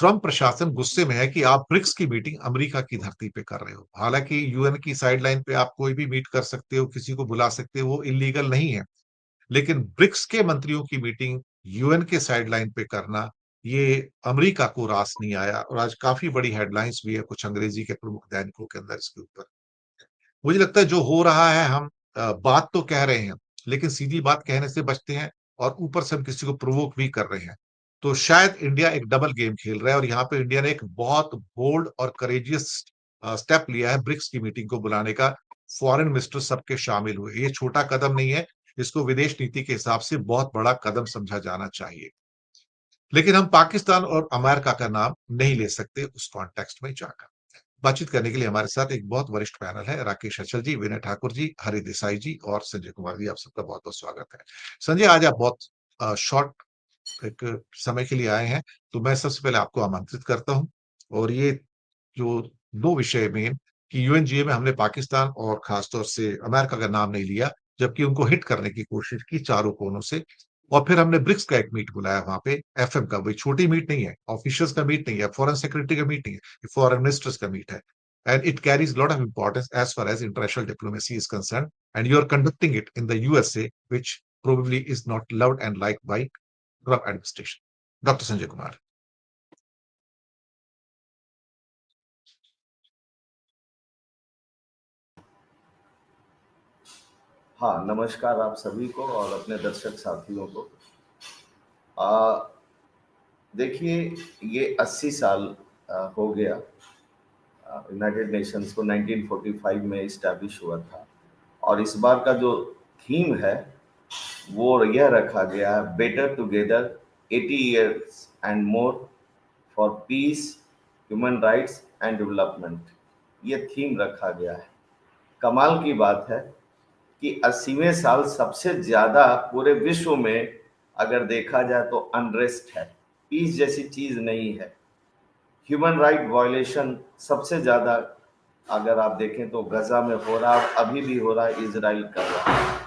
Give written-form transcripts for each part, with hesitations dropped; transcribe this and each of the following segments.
Trump प्रशासन गुस्से में है कि आप ब्रिक्स की मीटिंग अमेरिका की धरती पे कर रहे हो। हालांकि यूएन की साइडलाइन पे आप कोई भी मीट कर सकते हो, किसी को बुला सकते हो, वो इलीगल नहीं है। लेकिन ब्रिक्स के मंत्रियों की मीटिंग यूएन के साइडलाइन पे करना, ये अमेरिका को रास नहीं आया और आज काफी बड़ी हेडलाइंस भी है कुछ अंग्रेजी के प्रमुख दैनिकों के अंदर इसके ऊपर। मुझे लगता है जो हो रहा है, हम बात तो कह रहे हैं, लेकिन सीधी बात कहने से बचते हैं और ऊपर से हम किसी को प्रोवोक भी कर रहे हैं। तो शायद इंडिया एक डबल गेम खेल रहा है और यहाँ पे इंडिया ने एक बहुत बोल्ड और करेजियस स्टेप लिया है ब्रिक्स की मीटिंग को बुलाने का। फॉरेन मिनिस्टर सबके शामिल हुए। ये छोटा कदम नहीं है, इसको विदेश नीति के हिसाब से बहुत बड़ा कदम समझा जाना चाहिए। लेकिन हम पाकिस्तान और अमेरिका का नाम नहीं ले सकते उस कॉन्टेक्स्ट में जाकर। बातचीत करने के लिए हमारे साथ एक बहुत वरिष्ठ पैनल है। राकेश अचल जी, विनय ठाकुर जी, हरि देसाई जी और संजय कुमार जी, आप सबका बहुत बहुत स्वागत है। संजय, आज आप बहुत शॉर्ट एक समय के लिए आए हैं, तो मैं सबसे पहले आपको आमंत्रित करता हूं। और ये जो दो विषय में कि यूएनजीए में हमने पाकिस्तान और खासतौर से अमेरिका का नाम नहीं लिया, जबकि उनको हिट करने की कोशिश की चारों कोनों से। और फिर हमने ब्रिक्स का एक मीट बुलाया वहां पे, एफएम का। वही छोटी मीट नहीं है, ऑफिशियल्स का मीट नहीं है, फॉरेन सेक्रेटरी का मीट नहीं है, फॉरेन मिनिस्टर्स का मीट है। And it carries lot of importance as far as international diplomacy is concern, and you are conducting it in the USA, which probably is not loved and liked by Trump administration. Dr. Sanjay Kumar. हाँ, नमस्कार आप सभी को और अपने दर्शक साथियों को। आ, देखिए, ये 80 साल हो गया। यूनाइटेड नेशंस को 1945 में इस्टेब्लिश हुआ था और इस बार का जो थीम है वो यह रखा गया है, better together 80 years and more for piece, human rights and development. ये थीम रखा गया है। कमाल की बात है कि 80वें साल सबसे ज्यादा पूरे विश्व में अगर देखा जाए तो अनरेस्ट है, पीस जैसी चीज नहीं है। ह्यूमन राइट वायलेशन सबसे ज्यादा अगर आप देखें तो गजा में हो रहा है, अभी भी हो रहा है, इजराइल कर रहा है।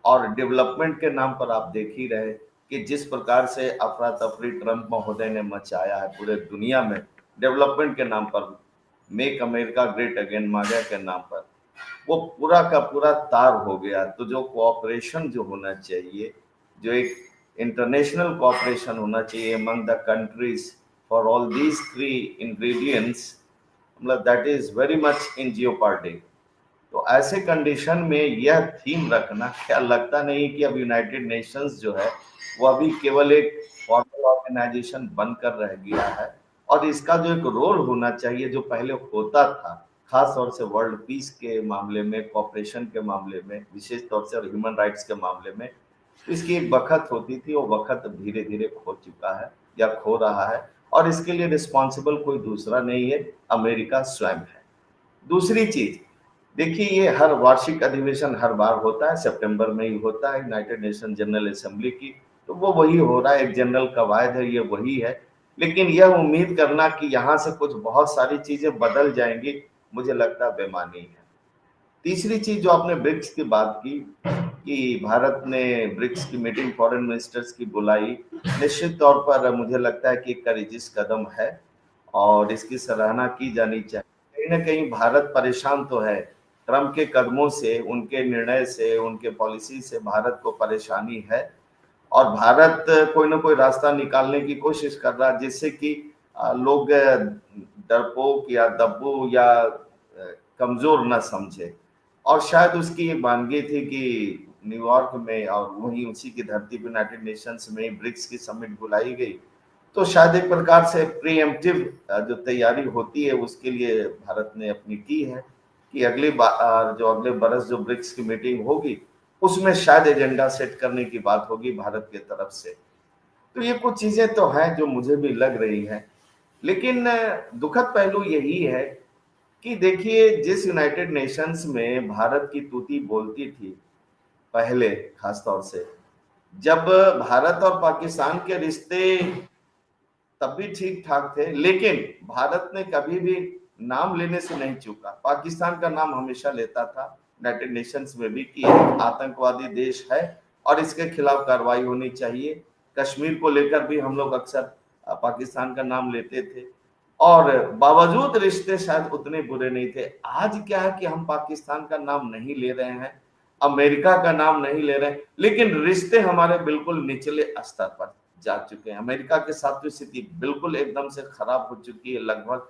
और डेवलपमेंट के नाम पर आप देख ही रहे कि जिस प्रकार से अफरा तफरी ट्रंप महोदय ने मचाया है पूरे दुनिया में डेवलपमेंट के नाम पर, मेक अमेरिका ग्रेट अगेन मागा के नाम पर, वो पूरा का पूरा तार हो गया। तो जो कोऑपरेशन जो होना चाहिए, जो एक इंटरनेशनल कोऑपरेशन होना चाहिए among the countries for all these three ingredients, मतलब that is very much in jeopardy. तो ऐसे कंडीशन में यह थीम रखना, क्या लगता नहीं कि अब यूनाइटेड नेशंस जो है वो अभी केवल एक फॉर्मल ऑर्गेनाइजेशन बनकर रह गया है और इसका जो एक रोल होना चाहिए जो पहले होता था, खास तौर से वर्ल्ड पीस के मामले में, कॉपरेशन के मामले में, विशेष तौर से ह्यूमन राइट्स के मामले में, तो इसकी एक वक्त होती थी, वो वक्त धीरे धीरे खो चुका है या खो रहा है। और इसके लिए रिस्पॉन्सिबल कोई दूसरा नहीं है, अमेरिका स्वयं है। दूसरी चीज, देखिए, ये हर वार्षिक अधिवेशन हर बार होता है, सितंबर में ही होता है यूनाइटेड नेशन जनरल असेंबली की, तो वो वही हो रहा है, एक जनरल कवायद है, ये वही है। लेकिन यह उम्मीद करना कि यहाँ से कुछ बहुत सारी चीजें बदल जाएंगी, मुझे लगता है बेमानी है। तीसरी चीज जो आपने ब्रिक्स की बात की कि भारत ने ब्रिक्स की मीटिंग फॉरेन मिनिस्टर्स की बुलाई, निश्चित तौर पर मुझे लगता है कि एक करेजियस कदम है और इसकी सराहना की जानी चाहिए। कहीं ना कहीं भारत परेशान तो है ट्रंप के कदमों से, उनके निर्णय से, उनके पॉलिसी से भारत को परेशानी है और भारत कोई ना कोई रास्ता निकालने की कोशिश कर रहा है जिससे कि लोग डरपोक या दब्बू या कमजोर न समझे। और शायद उसकी ये मानगी थी कि न्यूयॉर्क में और वहीं उसी की धरती पर यूनाइटेड नेशंस में ब्रिक्स की समिट बुलाई गई, तो शायद एक प्रकार से प्रीएम्प्टिव जो तैयारी होती है उसके लिए भारत ने अपनी की है कि अगली बार जो अगले बरस जो ब्रिक्स की मीटिंग होगी उसमें शायद एजेंडा सेट करने की बात होगी भारत की तरफ से। तो ये कुछ चीजें तो हैं जो मुझे भी लग रही हैं। लेकिन दुखद पहलू यही है कि देखिए, जिस यूनाइटेड नेशंस में भारत की तूती बोलती थी पहले, खास तौर से जब भारत और पाकिस्तान के रिश्ते तब भी ठीक ठाक थे, लेकिन भारत ने कभी भी नाम लेने से नहीं चूका, पाकिस्तान का नाम हमेशा लेता था यूनाइटेड नेशंस में भी कि आतंकवादी देश है और इसके खिलाफ कार्रवाई होनी चाहिए। कश्मीर को लेकर भी हम लोग अक्सर पाकिस्तान का नाम लेते थे, और बावजूद रिश्ते शायद उतने बुरे नहीं थे। आज क्या है कि हम पाकिस्तान का नाम नहीं ले रहे हैं, अमेरिका का नाम नहीं ले रहे हैं, लेकिन रिश्ते हमारे बिल्कुल निचले स्तर पर जा चुके हैं। अमेरिका के साथ तो स्थिति बिल्कुल एकदम से खराब हो चुकी है लगभग।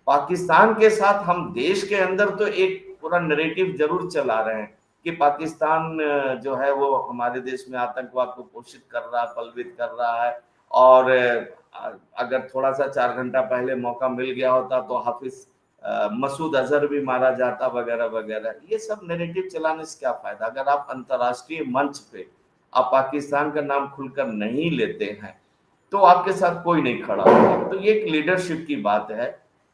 पाकिस्तान के साथ हम देश के अंदर तो एक पूरा नैरेटिव जरूर चला रहे हैं कि पाकिस्तान जो है वो हमारे देश में आतंकवाद को पोषित कर रहा है, पलवित कर रहा है, और अगर थोड़ा सा 4 घंटा पहले मौका मिल गया होता तो हाफिज मसूद अजहर भी मारा जाता, वगैरह वगैरह। ये सब नैरेटिव चलाने से क्या फायदा? अगर आप अंतर्राष्ट्रीय मंच पे आप पाकिस्तान का नाम खुलकर नहीं लेते हैं तो आपके साथ कोई नहीं खड़ा होगा। तो ये एक लीडरशिप की बात है।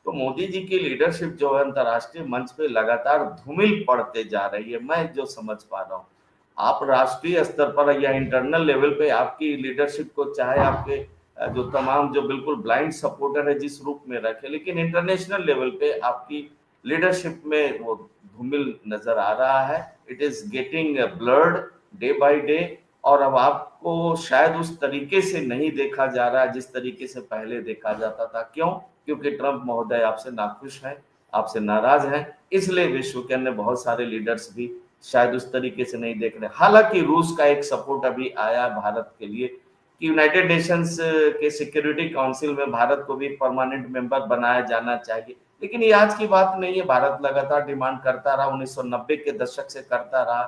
तो मोदी जी की लीडरशिप जो है अंतर्राष्ट्रीय मंच पे लगातार धूमिल पड़ते जा रही है, मैं जो समझ पा रहा हूँ। आप राष्ट्रीय स्तर पर या इंटरनल लेवल पे आपकी लीडरशिप को, चाहे आपके जो तमाम जो बिल्कुल ब्लाइंड सपोर्टर है जिस रूप में रखे, लेकिन इंटरनेशनल लेवल पे आपकी लीडरशिप में वो धूमिल नजर आ रहा है। It is getting blurred day by day, और अब आपको शायद उस तरीके से नहीं देखा जा रहा है जिस तरीके से पहले देखा जाता था। क्यों? क्योंकि ट्रंप महोदय आपसे नाखुश हैं, आपसे नाराज हैं, इसलिए विश्व के अन्य बहुत सारे लीडर्स भी शायद उस तरीके से नहीं देख रहे। हालांकि रूस का एक सपोर्ट अभी आया भारत के लिए कि यूनाइटेड नेशंस के सिक्योरिटी काउंसिल में भारत को भी परमानेंट मेंबर बनाया जाना चाहिए, लेकिन ये आज की बात नहीं है। भारत लगातार डिमांड करता रहा, 1990 के दशक से करता रहा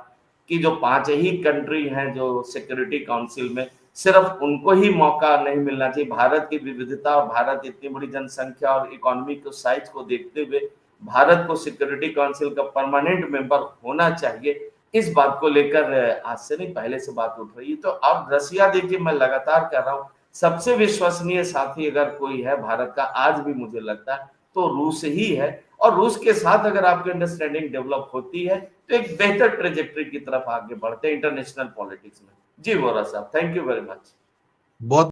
कि जो 5 ही कंट्री हैं जो सिक्योरिटी काउंसिल में, सिर्फ उनको ही मौका नहीं मिलना चाहिए। भारत की विविधता और भारत इतनी बड़ी जनसंख्या और इकोनॉमी को साइज को देखते हुए भारत को सिक्योरिटी काउंसिल का परमानेंट मेंबर होना चाहिए। इस बात को लेकर आज से नहीं पहले से बात उठ रही है। तो अब रसिया देखिए, मैं लगातार कह रहा हूँ, सबसे विश्वसनीय साथी अगर कोई है भारत का आज भी मुझे लगता है तो रूस ही है। और रूस के साथ अगर आपकी अंडरस्टैंडिंग डेवलप होती है तो एक बेहतर ट्रेजेक्टरी की तरफ आगे बढ़ते हैं इंटरनेशनल पॉलिटिक्स में। जी वोरा साहब, थैंक यू वेरी मच। बहुत